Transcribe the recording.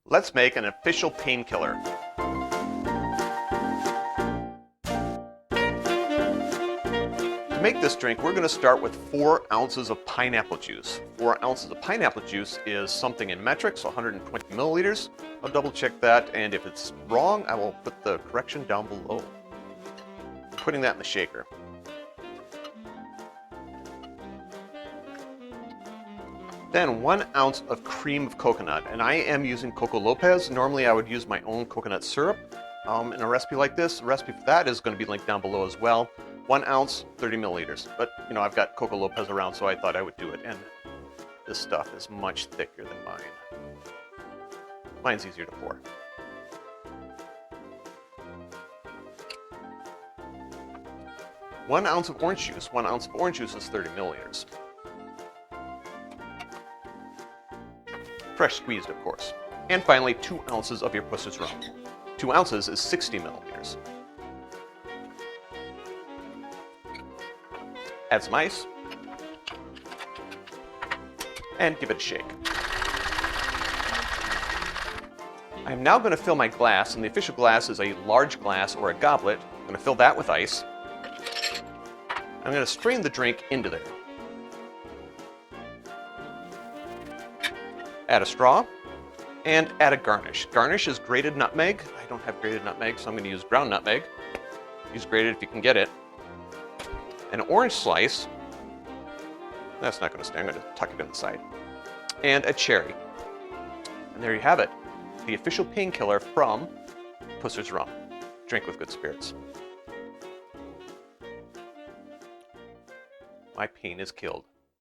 Let's make an official painkiller. To make this drink, we're going to start with 4 ounces of pineapple juice. 4 ounces of pineapple juice is something in metric, so 120 milliliters. I'll double check that, and if it's wrong, I will put the correction down below. I'm putting that in the shaker. Then 1 ounce of cream of coconut, and I am using Coco Lopez. Normally I would use my own coconut syrup in a recipe like this. The recipe for that is going to be linked down below as well. 1 ounce, 30 milliliters. But you know, I've got Coco Lopez around, so I thought I would do it. And this stuff is much thicker than mine. Mine's easier to pour. One ounce of orange juice. 1 ounce of orange juice is 30 milliliters. Fresh squeezed, of course. And finally, 2 ounces of your Pusser's rum. 2 ounces is 60 milliliters. Add some ice. And give it a shake. I'm now going to fill my glass, and the official glass is a large glass or a goblet. I'm going to fill that with ice. I'm going to strain the drink into there. Add a straw, and add a garnish. Garnish is grated nutmeg. I don't have grated nutmeg, so I'm going to use ground nutmeg. Use grated if you can get it. An orange slice. That's not going to stay. I'm going to tuck it in the side. And a cherry. And there you have it. The official painkiller from Pusser's Rum. Drink with good spirits. My pain is killed.